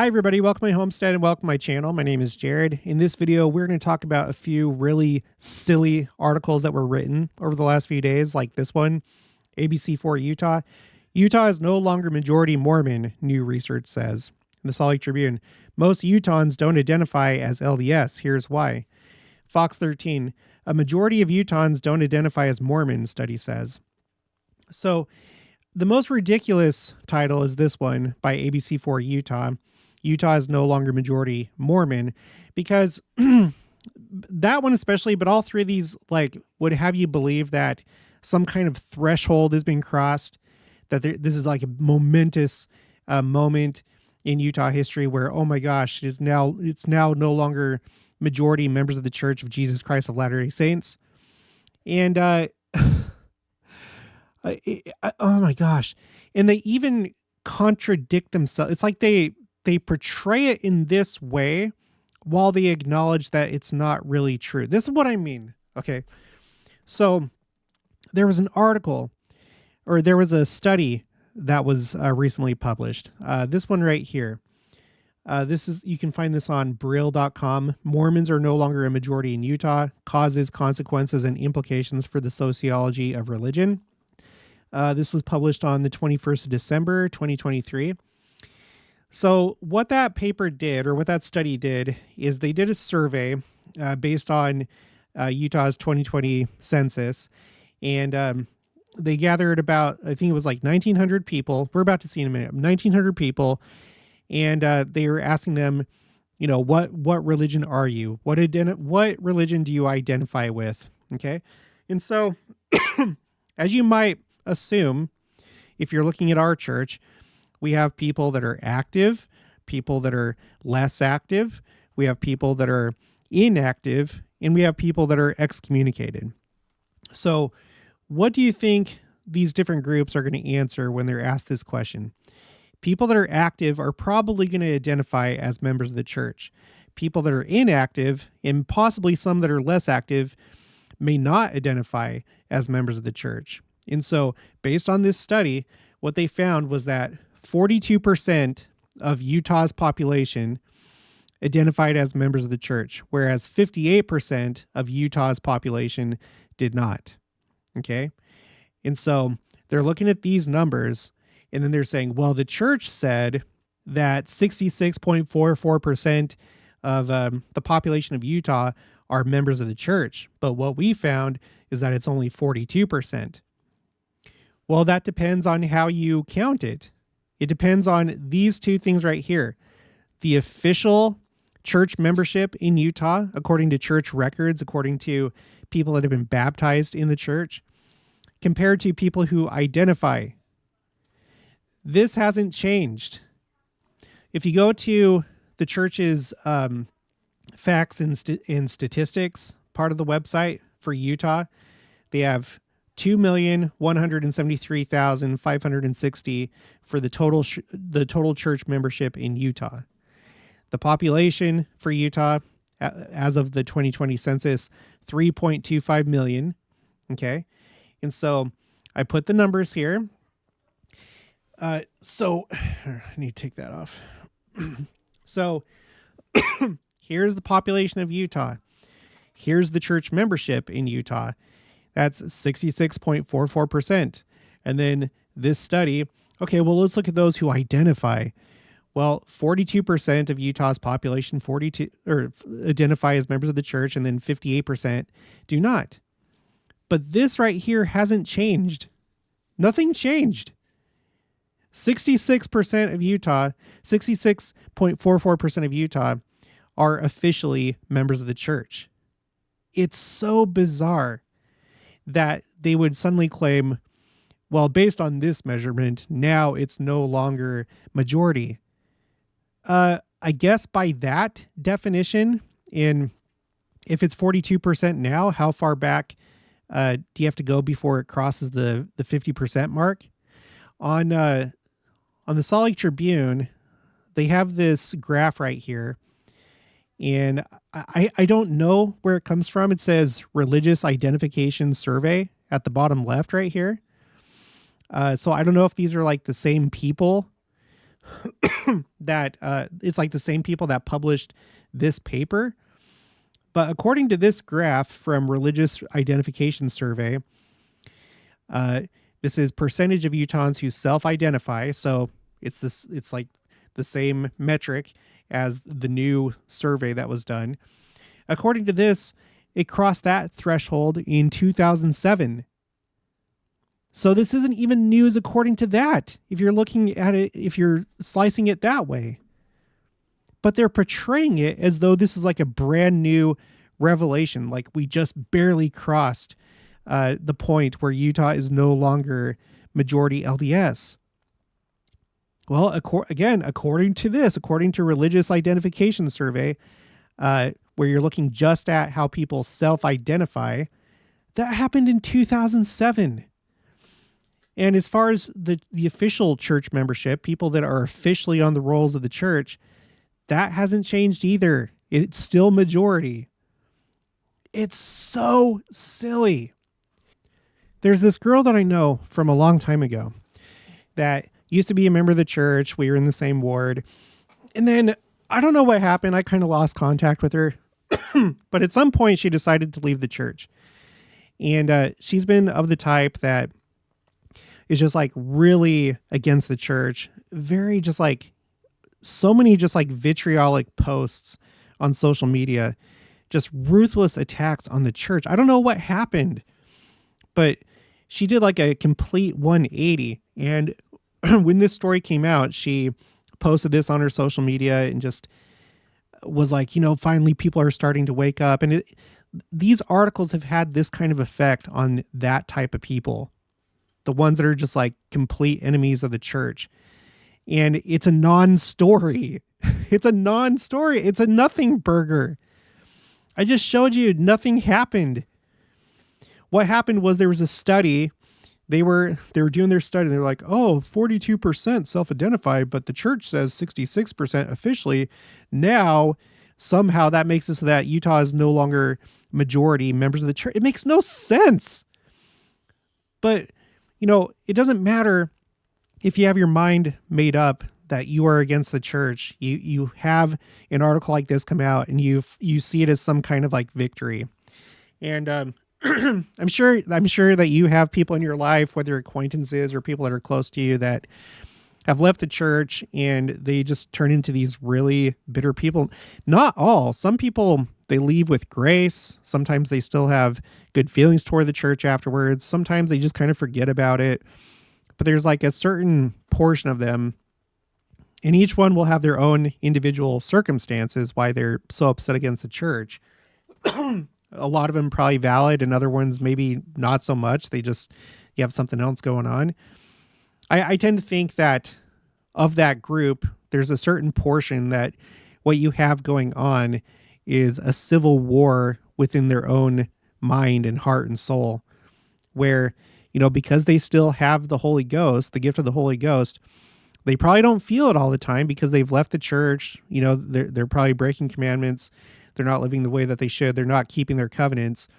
Hi everybody, welcome to my homestead and welcome to my channel. My name is Jared. In this video, we're going to talk about a few really silly articles that were written over the last few days, like this one, ABC4 Utah. Utah is no longer majority Mormon, new research says. In the Salt Lake Tribune, most Utahns don't identify as LDS. Here's why. Fox 13, a majority of Utahns don't identify as Mormon, study says. So the most ridiculous title is this one by ABC4 Utah. Utah is no longer majority Mormon, because that one especially, but all three of these would have you believe that some kind of threshold is being crossed, that this is like a momentous moment in Utah history where, oh my gosh, it's now no longer majority members of the Church of Jesus Christ of Latter-day Saints. And oh my gosh. And they even contradict themselves. It's like they portray it in this way while they acknowledge that it's not really true. This is what I mean. Okay. So there was an article, or there was a study that was recently published. This one right here. You can find this on Brill.com. Mormons are no longer a majority in Utah. Causes, consequences, and implications for the sociology of religion. This was published on the 21st of December, 2023. So what that paper did, or what that study did, is they did a survey based on Utah's 2020 census. And they gathered about, I think it was like 1,900 people. We're about to see in a minute, 1,900 people. And they were asking them, you know, what religion are you? What religion do you identify with? Okay. And so as you might assume, if you're looking at our church, we have people that are active, people that are less active, we have people that are inactive, and we have people that are excommunicated. So what do you think these different groups are going to answer when they're asked this question? People that are active are probably going to identify as members of the church. People that are inactive, and possibly some that are less active, may not identify as members of the church. And so based on this study, what they found was that 42% of Utah's population identified as members of the church, whereas 58% of Utah's population did not. Okay. And so they're looking at these numbers, and then they're saying, well, the church said that 66.44% of the population of Utah are members of the church. But what we found is that it's only 42%. Well, that depends on how you count it. It depends on these two things right here. The official church membership in Utah, according to church records, according to people that have been baptized in the church, compared to people who identify. This hasn't changed. If you go to the church's facts and statistics part of the website for Utah, they have 2,173,560 for the total church membership in Utah. The population for Utah, as of the 2020 census, 3.25 million. Okay, and so I put the numbers here. So I need to take that off. So here's the population of Utah. Here's the church membership in Utah. That's 66.44%. And then this study, okay, well, let's look at those who identify. Well, 42% of Utah's population identify as members of the church, and then 58% do not. But this right here hasn't changed. Nothing changed. 66% of Utah, 66.44% of Utah are officially members of the church. It's so bizarre that they would suddenly claim, well, based on this measurement, now it's no longer majority. I guess by that definition, if it's 42% now, how far back do you have to go before it crosses the 50% mark? On the Salt Lake Tribune, they have this graph right here, and I don't know where it comes from. It says Religious Identification Survey at the bottom left right here. So I don't know if these are like the same people that it's like the same people that published this paper. But according to this graph from Religious Identification Survey, uh, this is percentage of Utahns who self-identify. So it's like the same metric as the new survey that was done. According to this, it crossed that threshold in 2007. So this isn't even news according to that, if you're looking at it, if you're slicing it that way. But they're portraying it as though this is like a brand new revelation, like we just barely crossed the point where Utah is no longer majority LDS. Well, according to this, according to Religious Identification Survey, where you're looking just at how people self-identify, that happened in 2007. And as far as the official church membership, people that are officially on the rolls of the church, that hasn't changed either. It's still majority. It's so silly. There's this girl that I know from a long time ago that used to be a member of the church. We were in the same ward. And then I don't know what happened. I kind of lost contact with her. But at some point, she decided to leave the church. And she's been of the type that is just like really against the church. Very just like so many just like vitriolic posts on social media, just ruthless attacks on the church. I don't know what happened, but she did like a complete 180. And when this story came out, she posted this on her social media and just was like, finally people are starting to wake up. And these articles have had this kind of effect on that type of people, the ones that are just like complete enemies of the church. And it's a non-story. It's a non-story. It's a nothing burger. I just showed you nothing happened. What happened was there was a study. They were doing their study. They're like, 42% self-identify, but the church says 66% officially. Now, somehow that makes it so that Utah is no longer majority members of the church. It makes no sense. But, it doesn't matter if you have your mind made up that you are against the church. You have an article like this come out and you see it as some kind of like victory. And I'm sure that you have people in your life, whether acquaintances or people that are close to you, that have left the church and they just turn into these really bitter people. Not all. Some people, they leave with grace. Sometimes they still have good feelings toward the church afterwards. Sometimes they just kind of forget about it. But there's like a certain portion of them, and each one will have their own individual circumstances why they're so upset against the church. A lot of them probably valid, and other ones maybe not so much. You have something else going on. I tend to think that of that group, there's a certain portion that what you have going on is a civil war within their own mind and heart and soul, where, because they still have the Holy Ghost, the gift of the Holy Ghost, they probably don't feel it all the time because they've left the church. They're probably breaking commandments. They're not living the way that they should. They're not keeping their covenants.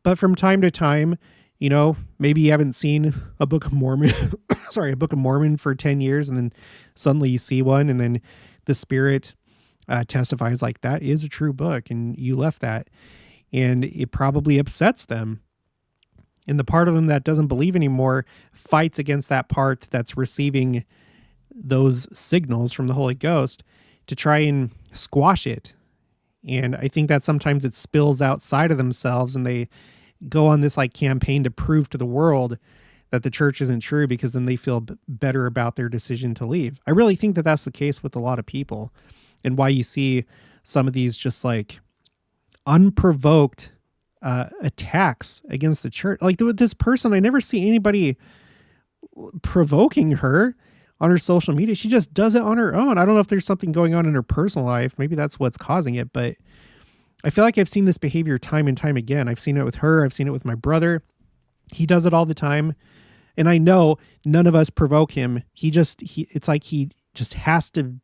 But from time to time, maybe you haven't seen a Book of Mormon, a Book of Mormon for 10 years, and then suddenly you see one, and then the Spirit testifies like that is a true book, and you left that, and it probably upsets them. And the part of them that doesn't believe anymore fights against that part that's receiving those signals from the Holy Ghost to try and squash it. And I think that sometimes it spills outside of themselves and they go on this like campaign to prove to the world that the church isn't true, because then they feel better about their decision to leave. I really think that that's the case with a lot of people, and why you see some of these just like unprovoked attacks against the church. Like with this person, I never see anybody provoking her on her social media. She just does it on her own. I don't know if there's something going on in her personal life. Maybe that's what's causing it, but I feel like I've seen this behavior time and time again. I've seen it with her. I've seen it with my brother. He does it all the time. And I know none of us provoke him. It's like he just has to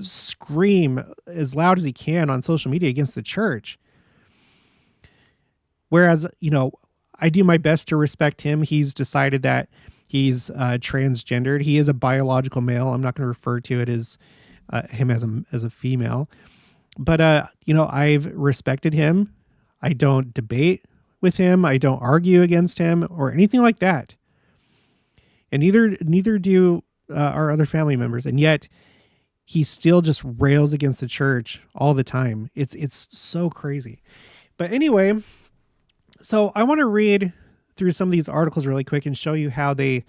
scream as loud as he can on social media against the church. Whereas, I do my best to respect him. He's decided that He's transgendered. He is a biological male. I'm not going to refer to it as him as a female. But I've respected him. I don't debate with him. I don't argue against him or anything like that. And neither do our other family members. And yet he still just rails against the church all the time. It's so crazy. But anyway, so I want to read through some of these articles really quick and show you how they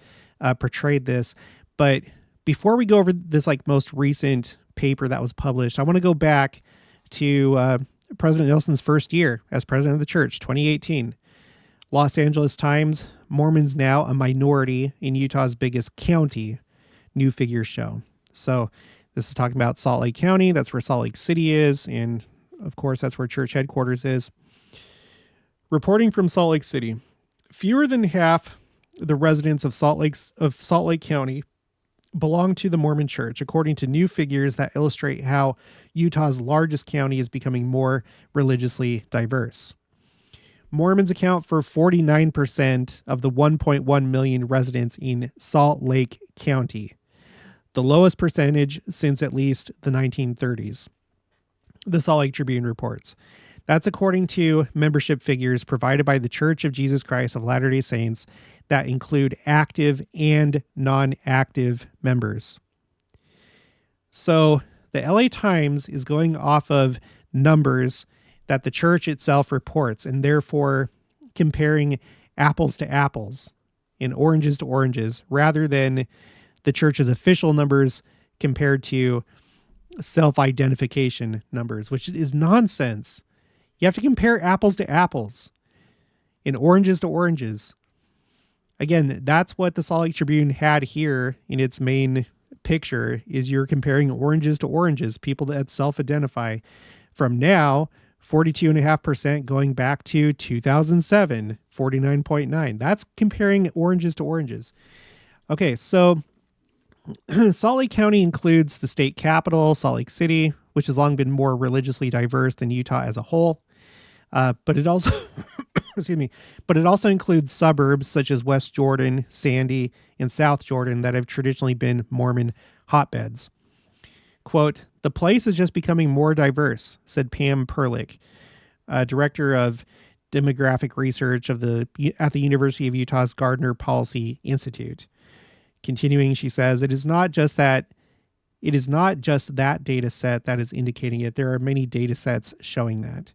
portrayed this. But before we go over this most recent paper that was published, I want to go back to President Nelson's first year as president of the church, 2018. Los Angeles Times, Mormons now a minority in Utah's biggest county, new figures show. So this is talking about Salt Lake County. That's where Salt Lake City is. And of course, that's where church headquarters is. Reporting from Salt Lake City, fewer than half the residents of Salt Lake County belong to the Mormon Church, according to new figures that illustrate how Utah's largest county is becoming more religiously diverse. Mormons account for 49% of the 1.1 million residents in Salt Lake County, the lowest percentage since at least the 1930s. The Salt Lake Tribune reports. That's according to membership figures provided by the Church of Jesus Christ of Latter-day Saints that include active and non-active members. So the LA Times is going off of numbers that the church itself reports, and therefore comparing apples to apples and oranges to oranges, rather than the church's official numbers compared to self-identification numbers, which is nonsense. You have to compare apples to apples and oranges to oranges. Again, that's what the Salt Lake Tribune had here in its main picture, is you're comparing oranges to oranges, people that self-identify. From now, 42.5% going back to 2007, 49.9. That's comparing oranges to oranges. Okay, so Salt Lake County includes the state capital, Salt Lake City, which has long been more religiously diverse than Utah as a whole. But it also, but it also includes suburbs such as West Jordan, Sandy, and South Jordan that have traditionally been Mormon hotbeds. Quote, "The place is just becoming more diverse," said Pam Perlich, director of demographic research at the University of Utah's Gardner Policy Institute. Continuing, she says, it is not just that data set that is indicating it. There are many data sets showing that.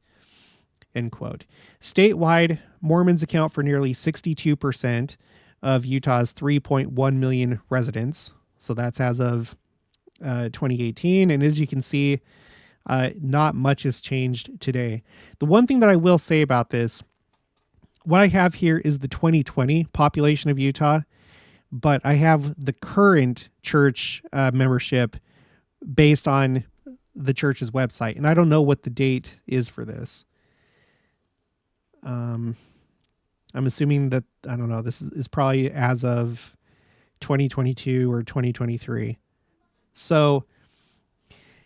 End quote. Statewide, Mormons account for nearly 62% of Utah's 3.1 million residents. So that's as of 2018. And as you can see, not much has changed today. The one thing that I will say about this, what I have here is the 2020 population of Utah, but I have the current church membership based on the church's website. And I don't know what the date is for this. I'm assuming that, I don't know, this is probably as of 2022 or 2023. So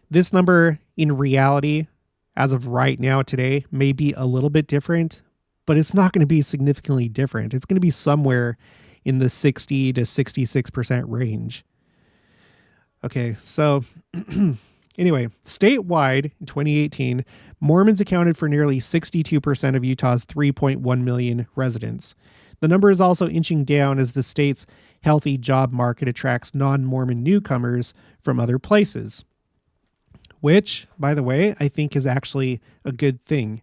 this number in reality, as of right now today, may be a little bit different, but it's not going to be significantly different. It's going to be somewhere in the 60 to 66% range. Okay, so anyway, statewide in 2018, Mormons accounted for nearly 62% of Utah's 3.1 million residents. The number is also inching down as the state's healthy job market attracts non-Mormon newcomers from other places, which, by the way, I think is actually a good thing.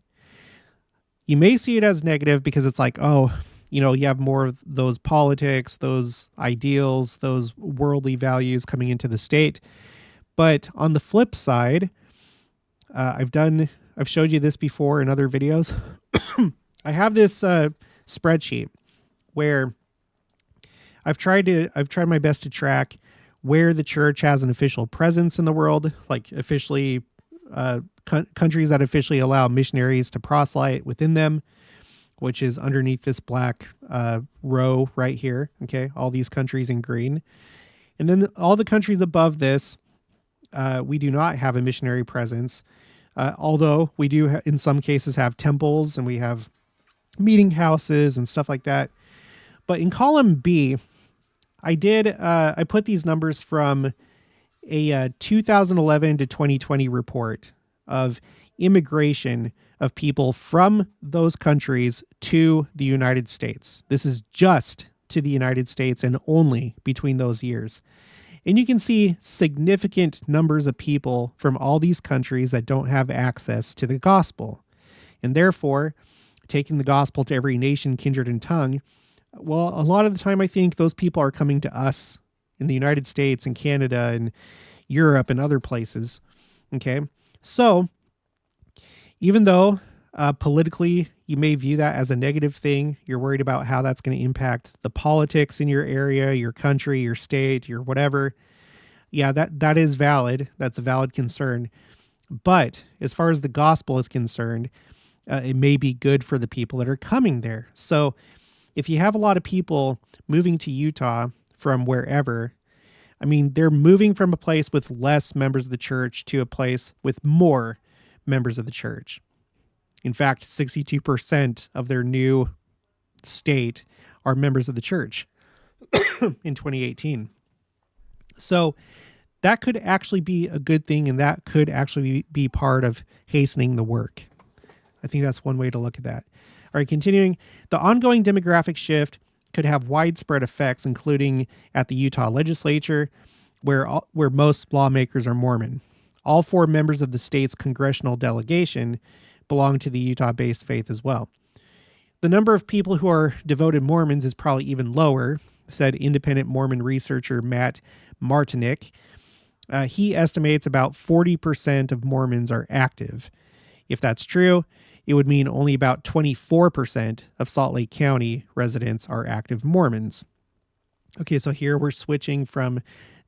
You may see it as negative because it's like, oh, you know, you have more of those politics, those ideals, those worldly values coming into the state. But on the flip side, I've showed you this before in other videos. I have this spreadsheet where I've tried my best to track where the church has an official presence in the world, like officially countries that officially allow missionaries to proselyte within them, which is underneath this black row right here. Okay, all these countries in green. And then all the countries above this, we do not have a missionary presence, although we do in some cases have temples and we have meeting houses and stuff like that. But in column B, I put these numbers from a 2011 to 2020 report of immigration of people from those countries to the United States. This is just to the United States and only between those years. And you can see significant numbers of people from all these countries that don't have access to the gospel. And therefore, taking the gospel to every nation, kindred, and tongue, well, a lot of the time I think those people are coming to us in the United States and Canada and Europe and other places. Okay. So even though politically you may view that as a negative thing, you're worried about how that's going to impact the politics in your area, your country, your state, your whatever. Yeah, that is valid. That's a valid concern. But as far as the gospel is concerned, it may be good for the people that are coming there. So if you have a lot of people moving to Utah from wherever, I mean, they're moving from a place with less members of the church to a place with more members of the church. In fact, 62% of their new state are members of the church in 2018. So that could actually be a good thing, and that could actually be part of hastening the work. I think that's one way to look at that. All right, continuing. The ongoing demographic shift could have widespread effects, including at the Utah legislature, where most lawmakers are Mormon. All 4 members of the state's congressional delegation belong to the Utah-based faith as well. The number of people who are devoted Mormons is probably even lower, said independent Mormon researcher Matt Martinick. He estimates about 40% of Mormons are active. If that's true, it would mean only about 24% of Salt Lake County residents are active Mormons. Okay, so here we're switching from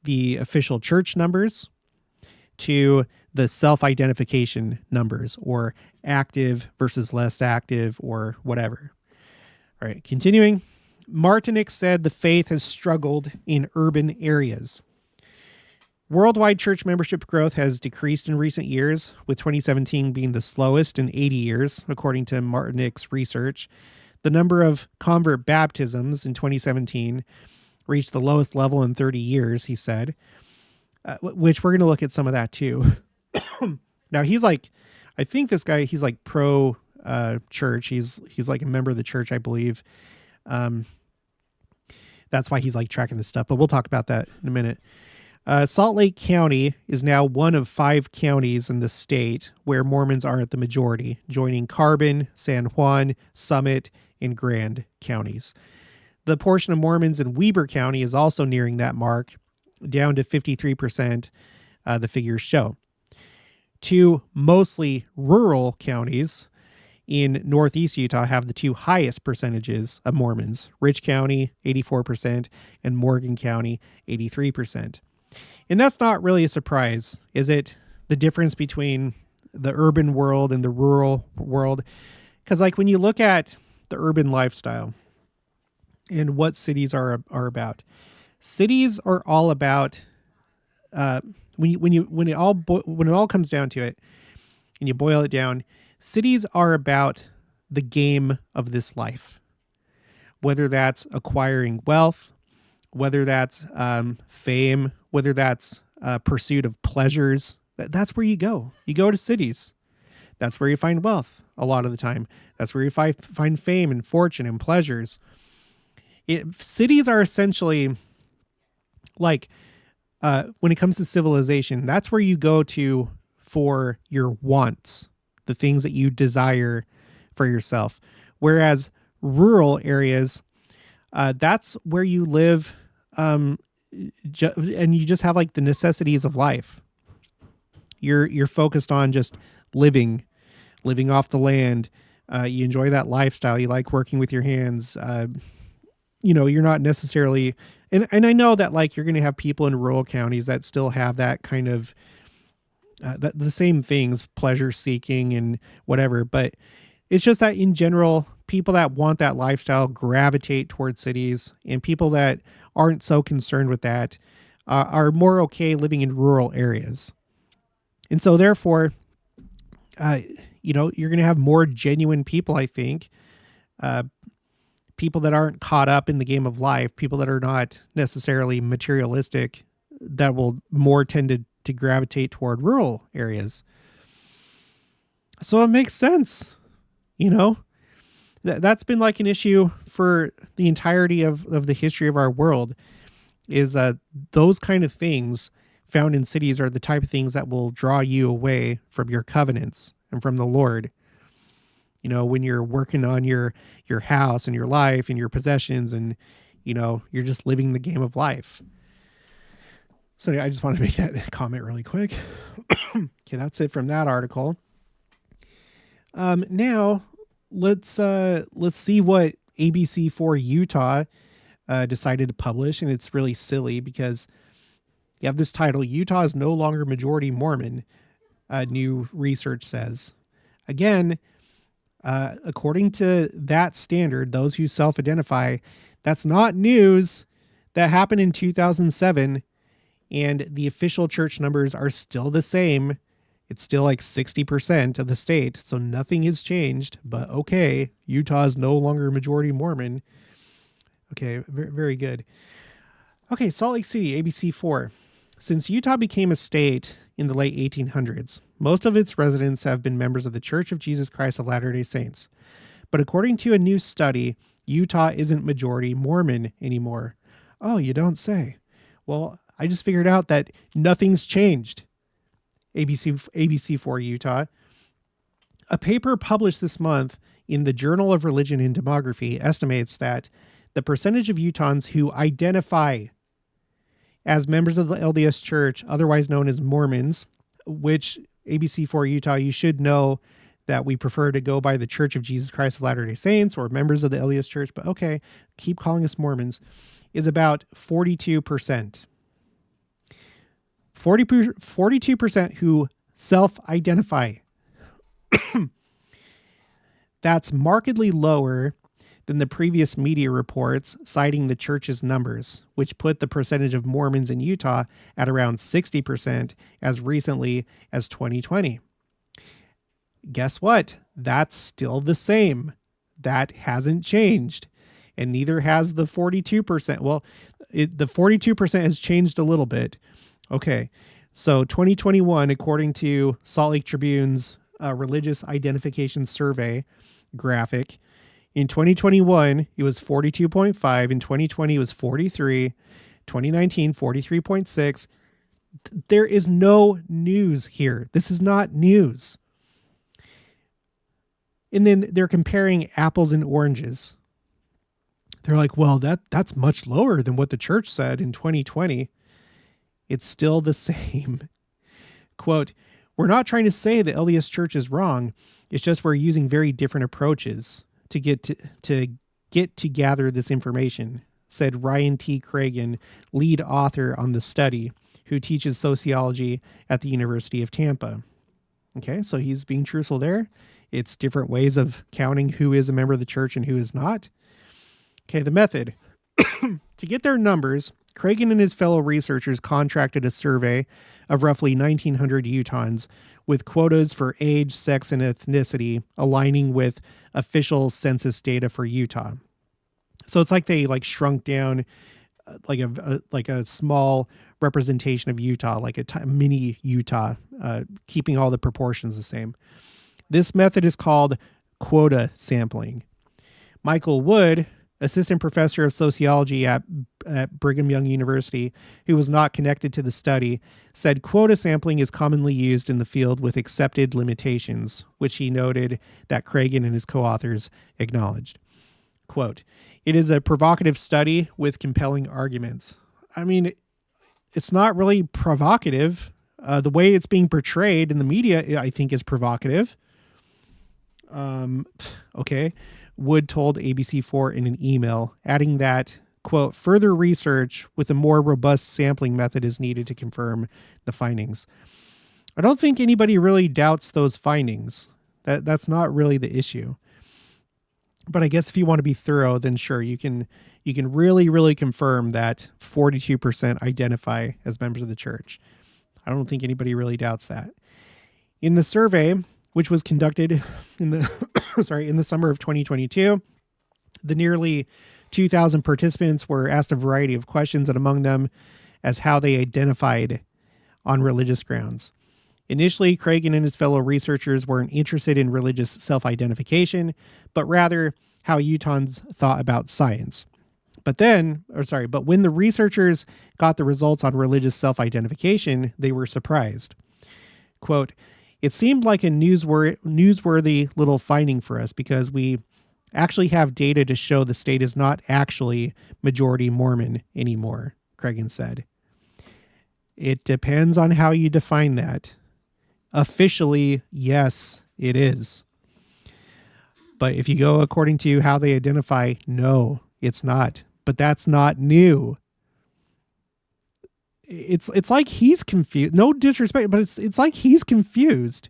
the official church numbers to the self-identification numbers, or active versus less active, or whatever. All right, continuing. Martinick said the faith has struggled in urban areas. Worldwide church membership growth has decreased in recent years, with 2017 being the slowest in 80 years, according to Martinick's research. The number of convert baptisms in 2017 reached the lowest level in 30 years, he said, which we're going to look at some of that too. Now, he's like, I think this guy, he's like pro church. He's like a member of the church, I believe. That's why he's like tracking this stuff, but we'll talk about that in a minute. Salt Lake County is now one of 5 counties in the state where Mormons are at the majority, joining Carbon, San Juan, Summit, and Grand counties. The portion of Mormons in Weber County is also nearing that mark, down to 53%, the figures show. 2 mostly rural counties in northeast Utah have the 2 highest percentages of Mormons, Rich County, 84%, and Morgan County, 83%. And that's not really a surprise, is it? The difference between the urban world and the rural world. Because like when you look at the urban lifestyle and what cities are about, cities are all about when it all comes down to it, and you boil it down, cities are about the game of this life. Whether that's acquiring wealth, whether that's fame, whether that's pursuit of pleasures, that's where you go. You go to cities. That's where you find wealth a lot of the time. That's where you find fame and fortune and pleasures. Cities are essentially like, when it comes to civilization, that's where you go to for your wants, the things that you desire for yourself. Whereas rural areas, that's where you live, and you just have like the necessities of life. You're focused on just living off the land. You enjoy that lifestyle. You like working with your hands. You're not necessarily, and I know that like you're going to have people in rural counties that still have that kind of the same things, pleasure seeking and whatever. But it's just that in general, people that want that lifestyle gravitate towards cities, and people that aren't so concerned with that are more okay living in rural areas. And so therefore, you're going to have more genuine people, I think, people that aren't caught up in the game of life, people that are not necessarily materialistic, that will more tend to gravitate toward rural areas. So it makes sense, you know. That's been like an issue for the entirety of the history of our world, is those kind of things found in cities are the type of things that will draw you away from your covenants and from the Lord. You know, when you're working on your house and your life and your possessions, and, you know, you're just living the game of life. So I just wanted to make that comment really quick. Okay, that's it from that article. Now let's see what ABC4 Utah decided to publish, and it's really silly because you have this title: Utah is no longer majority Mormon, new research says. Again, according to that standard, those who self-identify, that's not news. That happened in 2007, and the official church numbers are still the same. It's still like 60% of the state, so nothing has changed. But okay, Utah is no longer majority Mormon. Okay, very, very good. Okay, Salt Lake City, ABC4. Since Utah became a state in the late 1800s, most of its residents have been members of the Church of Jesus Christ of Latter-day Saints. But according to a new study, Utah isn't majority Mormon anymore. Oh, you don't say. Well, I just figured out that nothing's changed. ABC4 Utah. A paper published this month in the Journal of Religion and Demography estimates that the percentage of Utahns who identify as members of the LDS Church, otherwise known as Mormons, which ABC4 Utah, you should know that we prefer to go by the Church of Jesus Christ of Latter-day Saints or members of the LDS Church, but okay, keep calling us Mormons, is about 42%. 42% who self-identify. That's markedly lower than the previous media reports citing the church's numbers, which put the percentage of Mormons in Utah at around 60% as recently as 2020. Guess what? That's still the same. That hasn't changed. And neither has the 42%. Well, the 42% has changed a little bit. Okay, so 2021, according to Salt Lake Tribune's Religious Identification Survey graphic, in 2021, it was 42.5. In 2020, it was 43. 2019, 43.6. There is no news here. This is not news. And then they're comparing apples and oranges. They're like, well, that's much lower than what the church said in 2020. It's still the same. Quote, we're not trying to say the LDS Church is wrong. It's just we're using very different approaches to gather this information, said Ryan T. Cragen, lead author on the study, who teaches sociology at the University of Tampa. Okay, so he's being truthful there. It's different ways of counting who is a member of the church and who is not. Okay, the method. To get their numbers, Cragen and his fellow researchers contracted a survey of roughly 1,900 Utahns with quotas for age, sex, and ethnicity aligning with official census data for Utah. So it's like they shrunk down like a small representation of Utah, like a mini Utah, keeping all the proportions the same. This method is called quota sampling. Michael Wood, assistant professor of sociology at Brigham Young University, who was not connected to the study, said quota sampling is commonly used in the field with accepted limitations, which he noted that Cragen and his co-authors acknowledged. Quote, it is a provocative study with compelling arguments. I mean, it's not really provocative. The way it's being portrayed in the media, I think, is provocative. Okay. Wood told ABC4 in an email, adding that, quote, further research with a more robust sampling method is needed to confirm the findings. I don't think anybody really doubts those findings. That's not really the issue. But I guess if you want to be thorough, then sure, you can really, really confirm that 42% identify as members of the church. I don't think anybody really doubts that. In the survey, which was conducted in the summer of 2022, The nearly 2,000 participants were asked a variety of questions, and among them as how they identified on religious grounds. Initially, Cragen and his fellow researchers weren't interested in religious self-identification, but rather how Utahns thought about science. But when the researchers got the results on religious self-identification, they were surprised. Quote, "It seemed like a newsworthy little finding for us because we actually have data to show the state is not actually majority Mormon anymore," Cragen said. It depends on how you define that. Officially, yes, it is. But if you go according to how they identify, no, it's not. But that's not new. It's like he's confused. No disrespect, but it's like he's confused.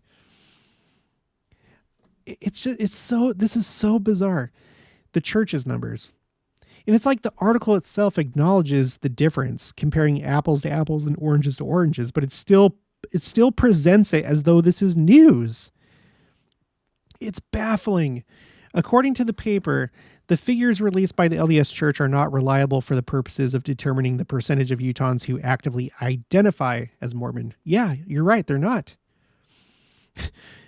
This is so bizarre. The church's numbers. And it's like the article itself acknowledges the difference, comparing apples to apples and oranges to oranges, but it still presents it as though this is news. It's baffling. According to the paper, the figures released by the LDS Church are not reliable for the purposes of determining the percentage of Utahns who actively identify as Mormon. Yeah, you're right. They're not.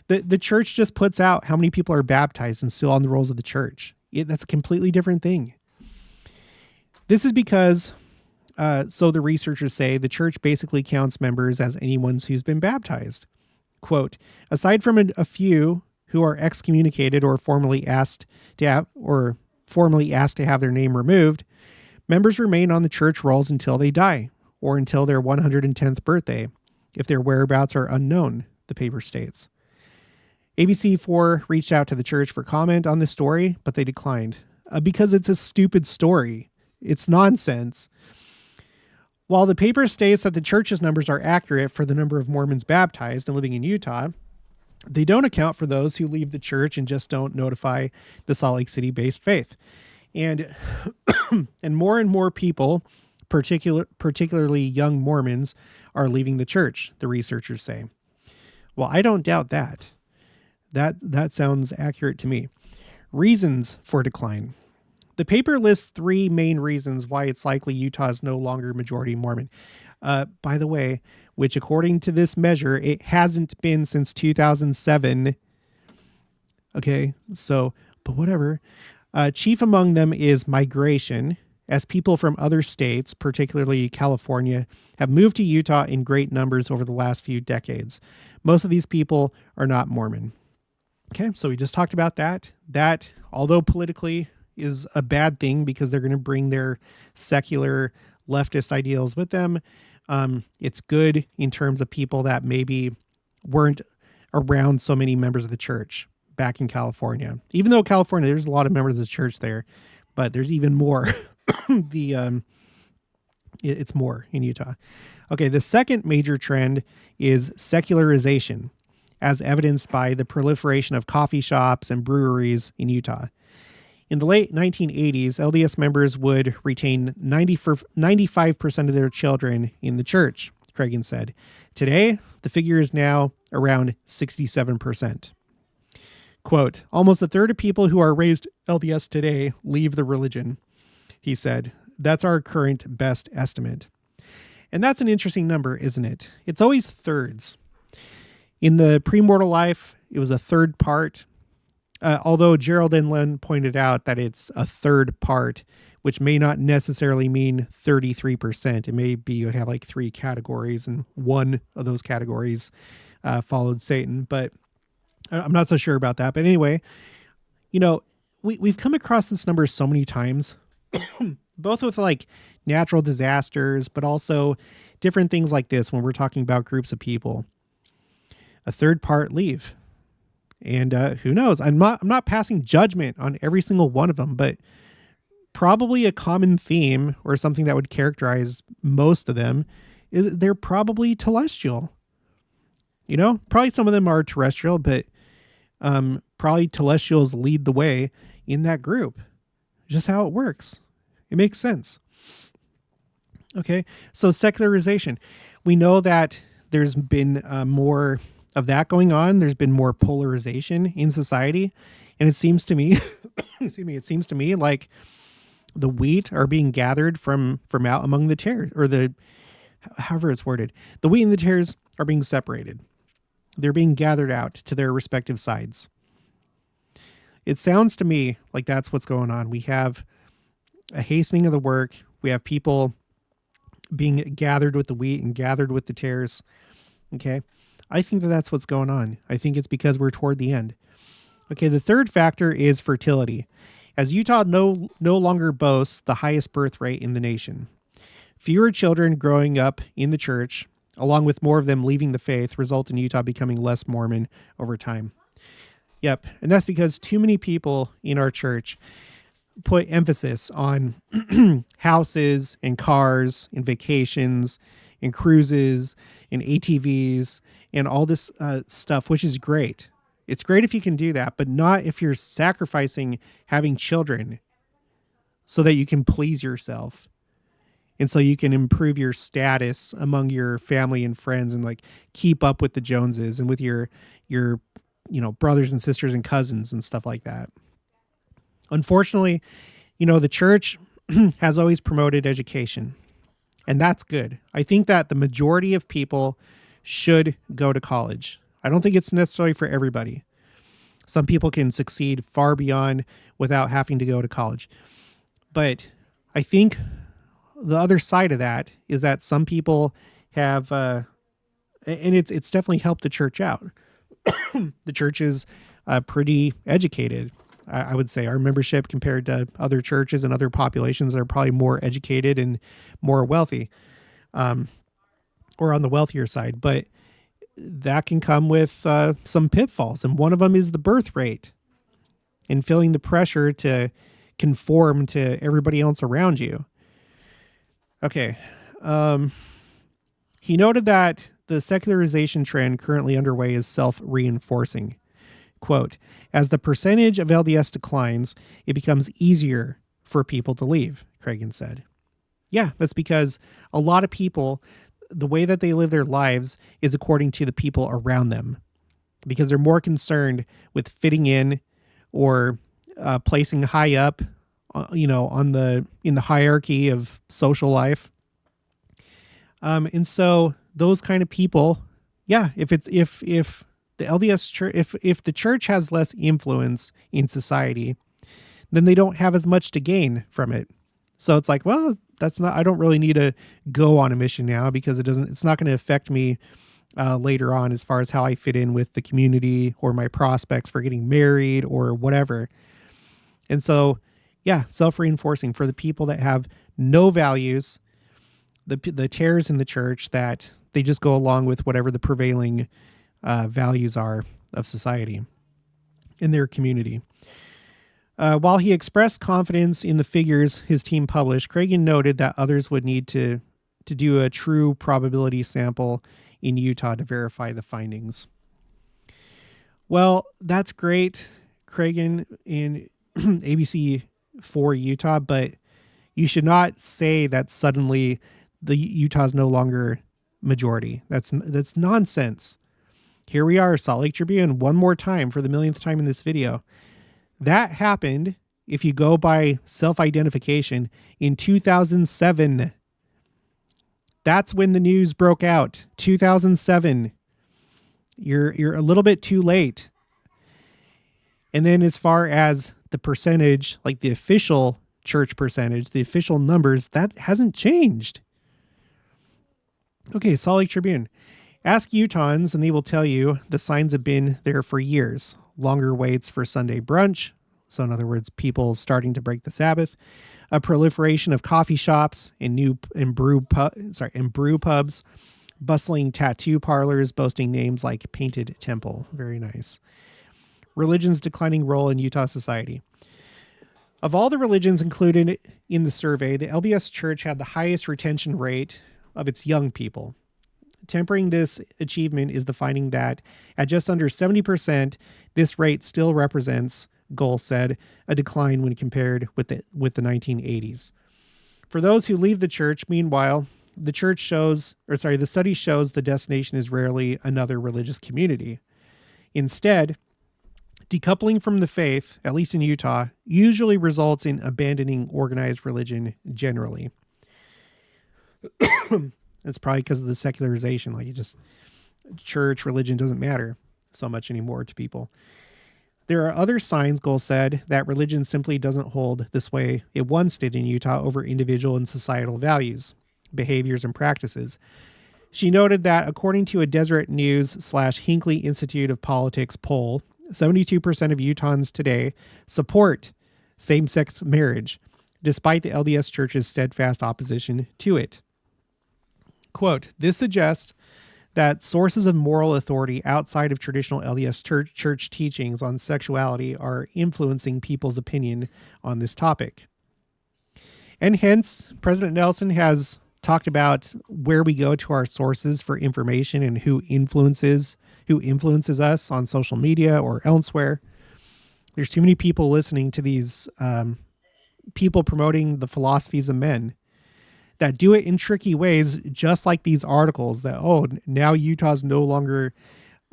The church just puts out how many people are baptized and still on the rolls of the church. That's a completely different thing. This is because, so the researchers say, the church basically counts members as anyone who's been baptized. Quote, "Aside from a few who are excommunicated or formally asked to have their name removed, members remain on the church rolls until they die or until their 110th birthday, if their whereabouts are unknown," the paper states. ABC4 reached out to the church for comment on this story, but they declined because it's a stupid story. It's nonsense. While the paper states that the church's numbers are accurate for the number of Mormons baptized and living in Utah, they don't account for those who leave the church and just don't notify the Salt Lake City-based faith. And and more people, particularly young Mormons, are leaving the church, the researchers say. Well, I don't doubt that. That sounds accurate to me. Reasons for decline. The paper lists 3 main reasons why it's likely Utah is no longer majority Mormon. By the way, which according to this measure, it hasn't been since 2007. Okay, so, but whatever. Chief among them is migration, as people from other states, particularly California, have moved to Utah in great numbers over the last few decades. Most of these people are not Mormon. Okay, so we just talked about that. That, although politically is a bad thing because they're going to bring their secular leftist ideals with them, it's good in terms of people that maybe weren't around so many members of the church back in California. Even though California, there's a lot of members of the church there, but there's even more. It's more in Utah. Okay, the second major trend is secularization, as evidenced by the proliferation of coffee shops and breweries in Utah. In the late 1980s, LDS members would retain 95% of their children in the church, Cragen said. Today, the figure is now around 67%. Quote, "Almost a third of people who are raised LDS today leave the religion," he said. "That's our current best estimate." And that's an interesting number, isn't it? It's always thirds. In the premortal life, it was a third part. Although Gerald Inland pointed out that it's a third part, which may not necessarily mean 33%. It may be you have like 3 categories and one of those categories followed Satan. But I'm not so sure about that. But anyway, we've come across this number so many times, both with like natural disasters, but also different things like this when we're talking about groups of people. A third part leave. And who knows? I'm not passing judgment on every single one of them, but probably a common theme or something that would characterize most of them is they're probably telestial. Probably some of them are terrestrial, but probably telestials lead the way in that group. Just how it works. It makes sense. Okay, so secularization. We know that there's been more of that going on. There's been more polarization in society. And it seems to me excuse me, it seems to me like the wheat are being gathered from out among the tares, or the, however it's worded. The wheat and the tares are being separated. They're being gathered out to their respective sides. It sounds to me like that's what's going on. We have a hastening of the work. We have people being gathered with the wheat and gathered with the tares. Okay. I think that that's what's going on. I think it's because we're toward the end. Okay. The third factor is fertility. As Utah no longer boasts the highest birth rate in the nation, fewer children growing up in the church, along with more of them leaving the faith, result in Utah becoming less Mormon over time. Yep. And that's because too many people in our church put emphasis on houses and cars and vacations and cruises and ATVs and all this stuff, which is great. It's great if you can do that, but not if you're sacrificing having children so that you can please yourself and so you can improve your status among your family and friends and like keep up with the Joneses and with your brothers and sisters and cousins and stuff like that. Unfortunately, the church has always promoted education, and that's good. I think that the majority of people should go to college. I don't think it's necessarily for everybody. Some people can succeed far beyond without having to go to college. But I think the other side of that is that some people have, and it's definitely helped the church out. The church is pretty educated. I would say our membership compared to other churches and other populations are probably more educated and more wealthy, or on the wealthier side. But that can come with some pitfalls. And one of them is the birth rate and feeling the pressure to conform to everybody else around you. Okay. He noted that the secularization trend currently underway is self-reinforcing. Quote, as the percentage of LDS declines, it becomes easier for people to leave, Cragen said. Yeah, that's because a lot of people, the way that they live their lives is according to the people around them, because they're more concerned with fitting in or placing high up, in the hierarchy of social life. And so those kind of people, yeah, if the LDS church, if the church has less influence in society, then they don't have as much to gain from it. So it's like, well, I don't really need to go on a mission now because it's not going to affect me later on as far as how I fit in with the community or my prospects for getting married or whatever. And so, yeah, self-reinforcing for the people that have no values, the tares in the church that they just go along with whatever the prevailing values are of society in their community. While he expressed confidence in the figures his team published, Cragen noted that others would need to do a true probability sample in Utah to verify the findings. Well, that's great, Cragen, in ABC for Utah, but you should not say that suddenly the Utah's no longer majority. That's nonsense. Here we are, Salt Lake Tribune, one more time for the millionth time in this video. That happened, if you go by self-identification, in 2007. That's when the news broke out. 2007. You're a little bit too late. And then as far as the percentage, like the official church percentage, the official numbers, that hasn't changed. Okay, Salt Lake Tribune. Ask Utahns and they will tell you the signs have been there for years. Longer waits for Sunday brunch. So in other words, people starting to break the Sabbath. A proliferation of coffee shops and brew pubs. Bustling tattoo parlors boasting names like Painted Temple. Very nice. Religion's declining role in Utah society. Of all the religions included in the survey, the LDS Church had the highest retention rate of its young people. Tempering this achievement is the finding that at just under 70%, this rate still represents, Gohl said, a decline when compared with the 1980s. For those who leave the church, meanwhile, the study shows the destination is rarely another religious community. Instead, Decoupling from the faith, at least in Utah, usually results in abandoning organized religion generally. It's probably because of the secularization. Like, church, religion doesn't matter so much anymore to people. There are other signs, Gohl said, that religion simply doesn't hold this way it once did in Utah over individual and societal values, behaviors, and practices. She noted that according to a Deseret News/Hinckley Institute of Politics poll, 72% of Utahns today support same-sex marriage, despite the LDS Church's steadfast opposition to it. Quote, this suggests that sources of moral authority outside of traditional LDS church teachings on sexuality are influencing people's opinion on this topic. And hence, President Nelson has talked about where we go to our sources for information and who influences us on social media or elsewhere. There's too many people listening to these people promoting the philosophies of men that do it in tricky ways, just like these articles that, oh, now Utah's no longer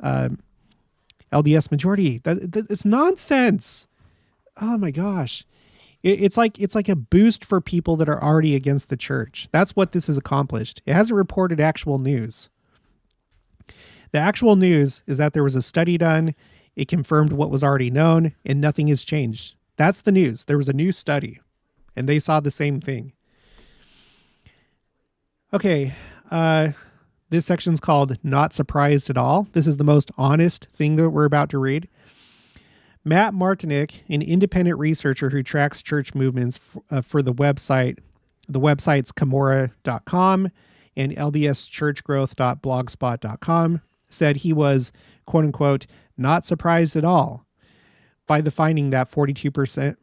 LDS majority. It's nonsense. Oh my gosh. It's like a boost for people that are already against the church. That's what this has accomplished. It hasn't reported actual news. The actual news is that there was a study done. It confirmed what was already known, and nothing has changed. That's the news. There was a new study, and they saw the same thing. Okay, this section's called Not Surprised at All. This is the most honest thing that we're about to read. Matt Martinick, an independent researcher who tracks church movements for the websites Camorra.com and LDSchurchgrowth.blogspot.com, said he was, quote unquote, not surprised at all by the finding that 42%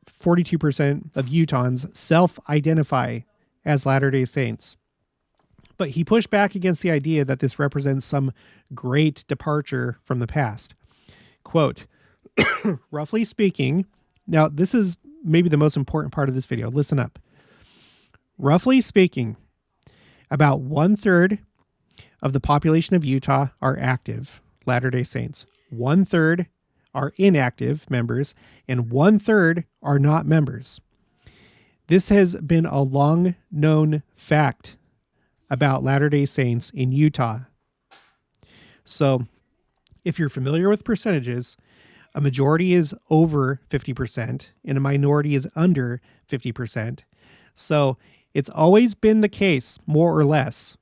of Utahns self-identify as Latter-day Saints. But he pushed back against the idea that this represents some great departure from the past. Quote, roughly speaking, now this is maybe the most important part of this video. Listen up. Roughly speaking, about 1/3 of the population of Utah are active Latter-day Saints. 1/3 are inactive members, and 1/3 are not members. This has been a long known fact about Latter-day Saints in Utah. So if you're familiar with percentages, a majority is over 50% and a minority is under 50%. So it's always been the case, more or less,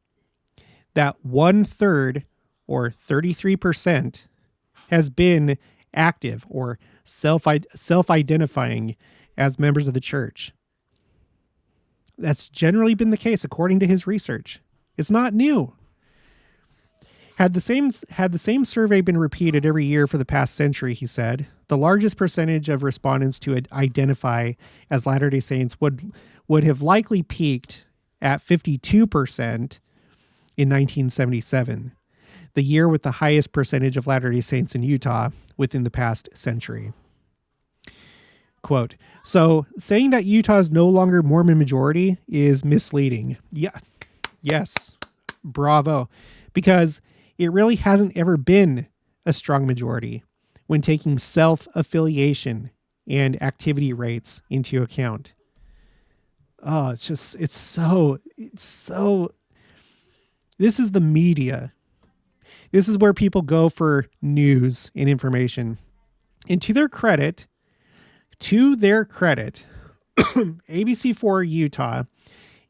that 1/3 or 33% has been active or self-identifying as members of the church. That's generally been the case according to his research. It's not new. Had the same survey been repeated every year for the past century, he said, the largest percentage of respondents to identify as Latter-day Saints would have likely peaked at 52% in 1977, the year with the highest percentage of Latter-day Saints in Utah within the past century. Quote, so saying that Utah is no longer Mormon majority is misleading. Yeah. Yes. Bravo. Because it really hasn't ever been a strong majority when taking self-affiliation and activity rates into account. Oh, it's so, this is the media. This is where people go for news and information. And to their credit, ABC4 Utah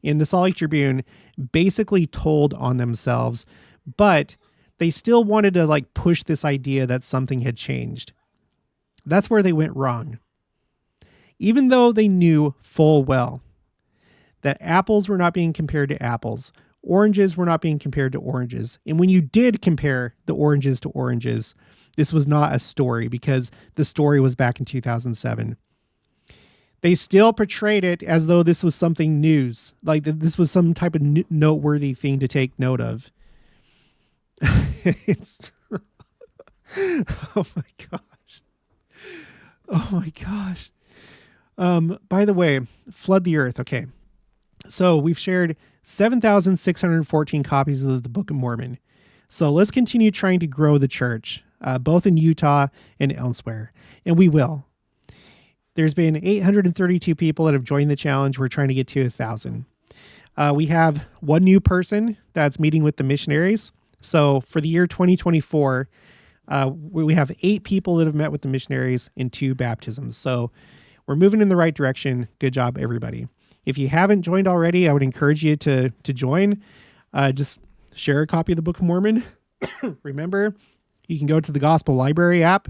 and the Salt Lake Tribune basically told on themselves, but they still wanted to push this idea that something had changed. That's where they went wrong. Even though they knew full well that apples were not being compared to apples, oranges were not being compared to oranges. And when you did compare the oranges to oranges, this was not a story because the story was back in 2007. They still portrayed it as though this was something news, like this was some type of noteworthy thing to take note of. It's oh my gosh. Oh my gosh. By the way, flood the earth. Okay. So we've shared 7,614 copies of the Book of Mormon. So let's continue trying to grow the church. both in Utah and elsewhere. And we will. There's been 832 people that have joined the challenge. We're trying to get to 1,000. We have one new person that's meeting with the missionaries. So for the year 2024, we have 8 people that have met with the missionaries and 2 baptisms. So we're moving in the right direction. Good job, everybody. If you haven't joined already, I would encourage you to join. Just share a copy of the Book of Mormon. Remember, you can go to the Gospel Library app,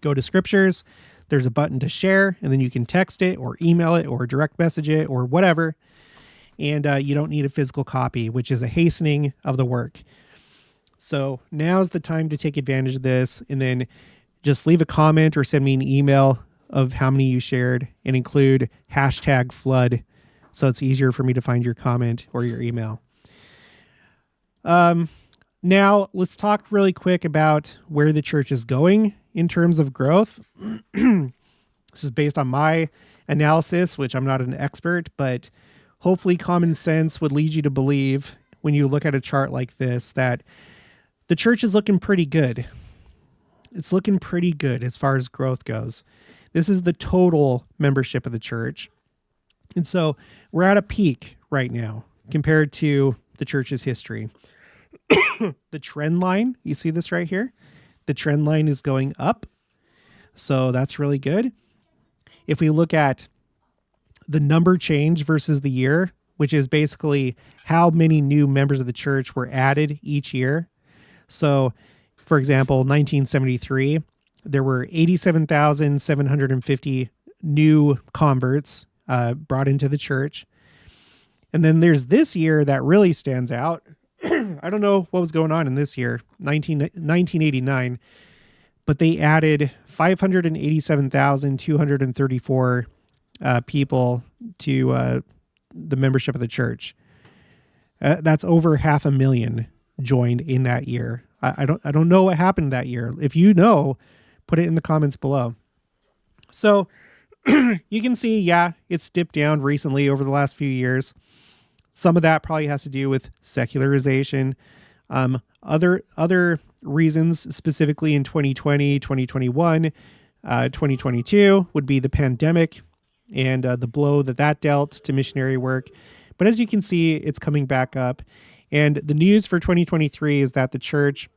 go to Scriptures. There's a button to share, and then you can text it or email it or direct message it or whatever. And you don't need a physical copy, which is a hastening of the work. So now's the time to take advantage of this, and then just leave a comment or send me an email of how many you shared and include #flood so it's easier for me to find your comment or your email. Now let's talk really quick about where the church is going in terms of growth. This is based on my analysis, which I'm not an expert, but hopefully common sense would lead you to believe when you look at a chart like this that the church is looking pretty good. It's looking pretty good as far as growth goes. This is the total membership of the church. And so we're at a peak right now compared to the church's history. The trend line, you see this right here? The trend line is going up. So that's really good. If we look at the number change versus the year, which is basically how many new members of the church were added each year. So, for example, 1973, there were 87,750 new converts brought into the church. And then there's this year that really stands out. I don't know what was going on in this year, 1989, but they added 587,234 people to the membership of the church. That's over 500,000 joined in that year. I don't know what happened that year. If you know, put it in the comments below. So you can see, yeah, it's dipped down recently over the last few years. Some of that probably has to do with secularization. Other reasons, specifically in 2020, 2021, 2022, would be the pandemic and the blow that dealt to missionary work. But as you can see, it's coming back up. And the news for 2023 is that the church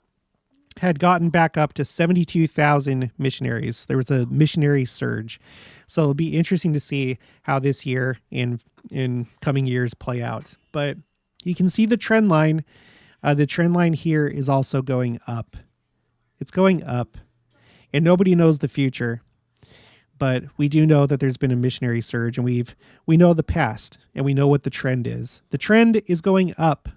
had gotten back up to 72,000 missionaries. There was a missionary surge. So it'll be interesting to see how this year and in coming years play out. But you can see the trend line. The trend line here is also going up. It's going up. And nobody knows the future. But we do know that there's been a missionary surge, and we know the past, and we know what the trend is. The trend is going up.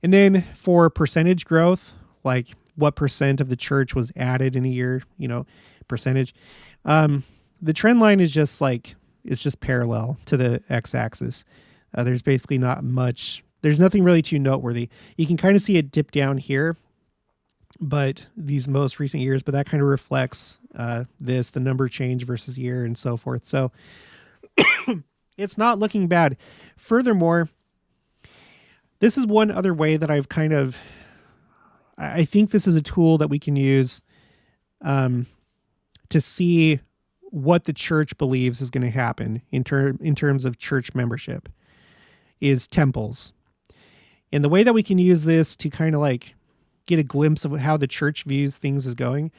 And then for percentage growth, like what percent of the church was added in a year, percentage. The trend line is just parallel to the x-axis. There's basically not much. There's nothing really too noteworthy. You can kind of see it dip down here, but these most recent years, but that kind of reflects the number change versus year and so forth. So it's not looking bad. Furthermore, this is one other way that I think this is a tool that we can use to see what the church believes is going to happen in terms of church membership is temples. And the way that we can use this to kind of get a glimpse of how the church views things is going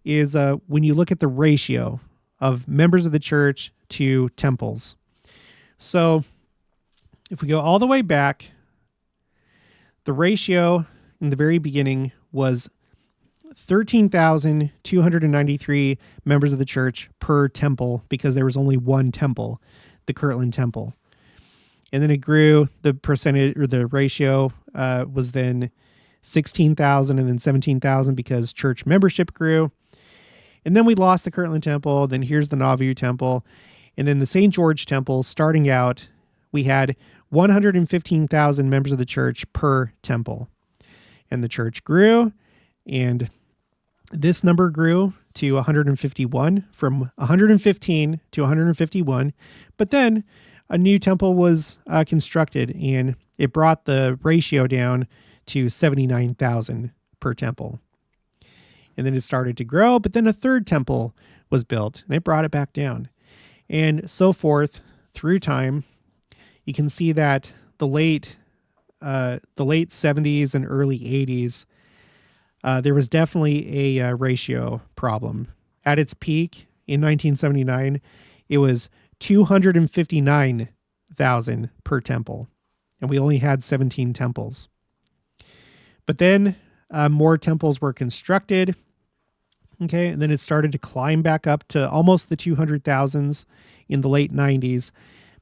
is when you look at the ratio of members of the church to temples. So if we go all the way back, the ratio in the very beginning was 13,293 members of the church per temple because there was only one temple, the Kirtland Temple. And then it grew, the percentage or the ratio was then 16,000 and then 17,000 because church membership grew. And then we lost the Kirtland Temple. Then here's the Nauvoo Temple. And then the St. George Temple, starting out, we had 115,000 members of the church per temple. And the church grew, and this number grew to 151, from 115 to 151. But then a new temple was constructed, and it brought the ratio down to 79,000 per temple. And then it started to grow, but then a third temple was built and it brought it back down. And so forth through time. You can see that the late 70s and early 80s, there was definitely a ratio problem. At its peak in 1979, it was 259,000 per temple, and we only had 17 temples. But then more temples were constructed, okay, and then it started to climb back up to almost the 200,000s in the late 90s.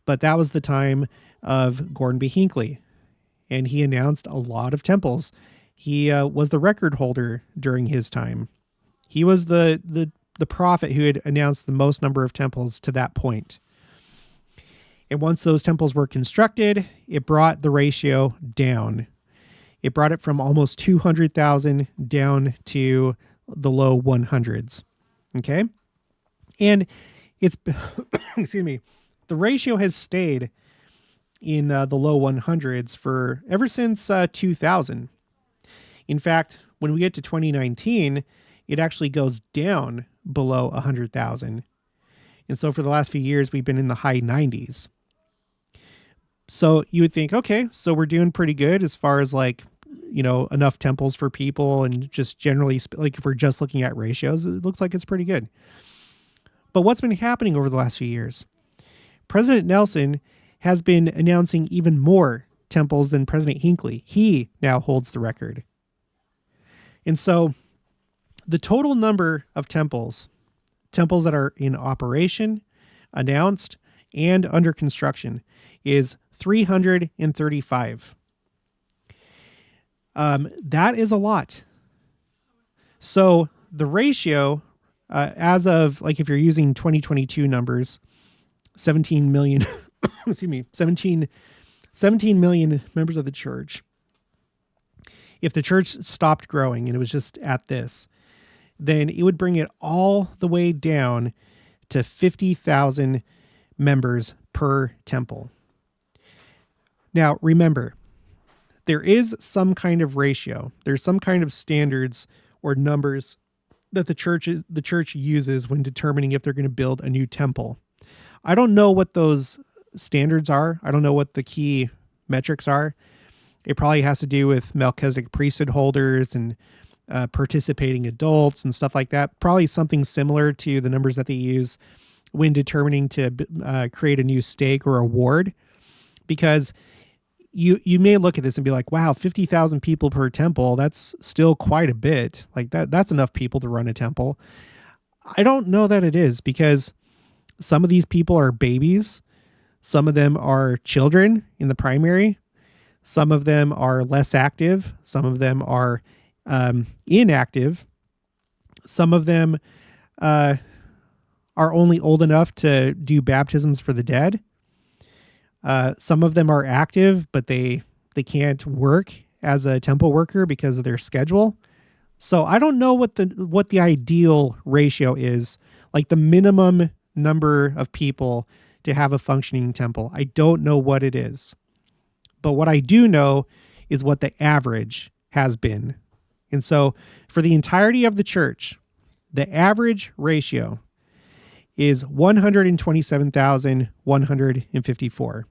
But that was the time of Gordon B. Hinckley, and he announced a lot of temples. He was the record holder during his time. He was the prophet who had announced the most number of temples to that point. And once those temples were constructed, it brought the ratio down. It brought it from almost 200,000 down to the low 100s. Okay? And it's, excuse me, the ratio has stayed in the low 100s for ever since 2000. In fact, when we get to 2019, it actually goes down below 100,000. And so for the last few years, we've been in the high 90s. So you would think, okay, so we're doing pretty good as far as like, you know, enough temples for people and just generally, like if we're just looking at ratios, it looks like it's pretty good. But what's been happening over the last few years? President Nelson has been announcing even more temples than President Hinckley. He now holds the record. And so the total number of temples that are in operation, announced, and under construction is 335. That is a lot. So the ratio, as of, like, if you're using 2022 numbers, 17 million, excuse me, 17 million members of the church. If the church stopped growing and it was just at this, then it would bring it all the way down to 50,000 members per temple. Now, remember, there is some kind of ratio. There's some kind of standards or numbers that the church uses when determining if they're going to build a new temple. I don't know what those standards are. I don't know what the key metrics are. It probably has to do with Melchizedek priesthood holders and participating adults and stuff like that. Probably something similar to the numbers that they use when determining to create a new stake or a ward. Because you may look at this and be like, wow, 50,000 people per temple, that's still quite a bit. Like that's enough people to run a temple. I don't know that it is, because some of these people are babies. Some of them are children in the primary. Some of them are less active. Some of them are inactive. Some of them are only old enough to do baptisms for the dead. Some of them are active, but they can't work as a temple worker because of their schedule. So I don't know what the ideal ratio is, like the minimum number of people to have a functioning temple. I don't know what it is. But what I do know is what the average has been. And so for the entirety of the church, the average ratio is 127,154.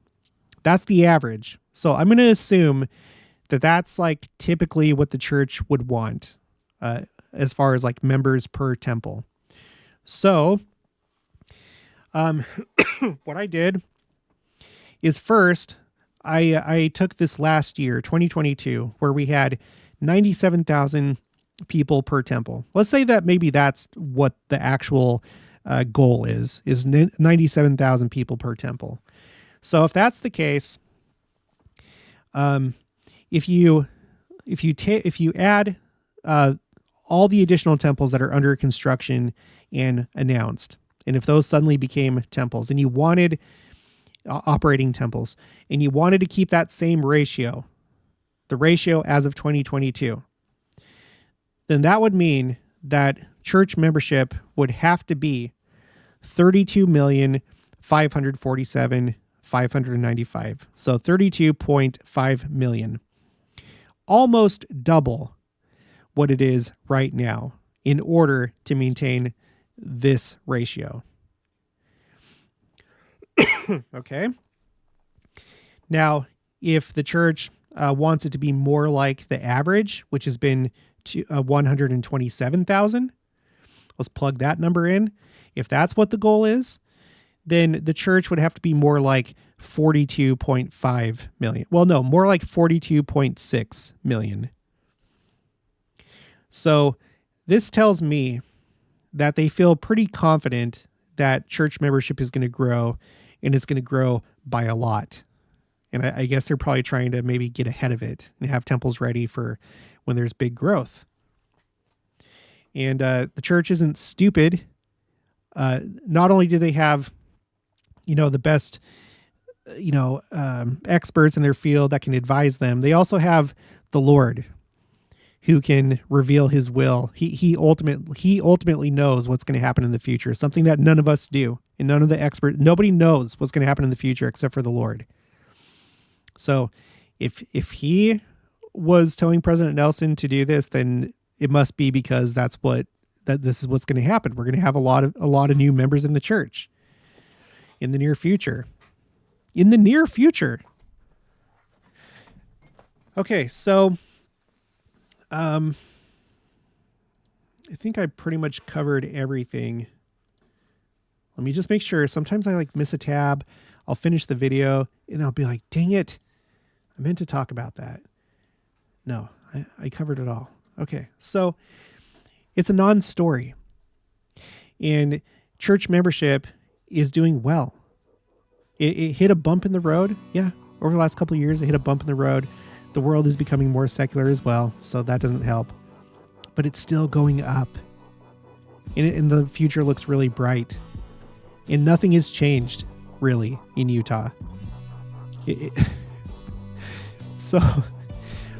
That's the average. So I'm going to assume that that's like typically what the church would want as far as like members per temple. So what I did is first, I took this last year, 2022, where we had 97,000 people per temple. Let's say that maybe that's what the actual goal is 97,000 people per temple. So if that's the case, if you add all the additional temples that are under construction and announced, and if those suddenly became temples and you wanted operating temples and you wanted to keep that same ratio, the ratio as of 2022, then that would mean that church membership would have to be 32,547,595. So 32.5 million. Almost double what it is right now. in order to maintain this ratio. Okay. Now, if the church wants it to be more like the average, which has been 127,000, let's plug that number in. If that's what the goal is, then the church would have to be more like 42.5 million. Well, no, more like 42.6 million. So this tells me that they feel pretty confident that church membership is going to grow, and it's going to grow by a lot. And I guess they're probably trying to maybe get ahead of it and have temples ready for when there's big growth. And the church isn't stupid. Not only do they have, the best, experts in their field that can advise them, they also have the Lord who can reveal his will. He ultimately knows what's going to happen in the future, something that none of us do. And none of the experts, nobody knows what's going to happen in the future except for the Lord. So if he was telling President Nelson to do this, then it must be because this is what's going to happen. We're going to have a lot of new members in the church in the near future. In the near future. Okay, so I think I pretty much covered everything. Let me just make sure. Sometimes I miss a tab. I'll finish the video and I'll be like, dang it, I meant to talk about that. No, I covered it all. Okay, so it's a non-story. And church membership is doing well. It hit a bump in the road. Yeah, over the last couple of years, it hit a bump in the road. The world is becoming more secular as well, so that doesn't help. But it's still going up. And the future looks really bright. And nothing has changed, really, in Utah. So, all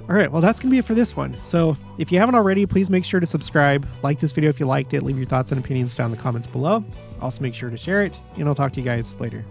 right, well, that's going to be it for this one. So if you haven't already, please make sure to subscribe, like this video if you liked it, leave your thoughts and opinions down in the comments below. Also make sure to share it, and I'll talk to you guys later.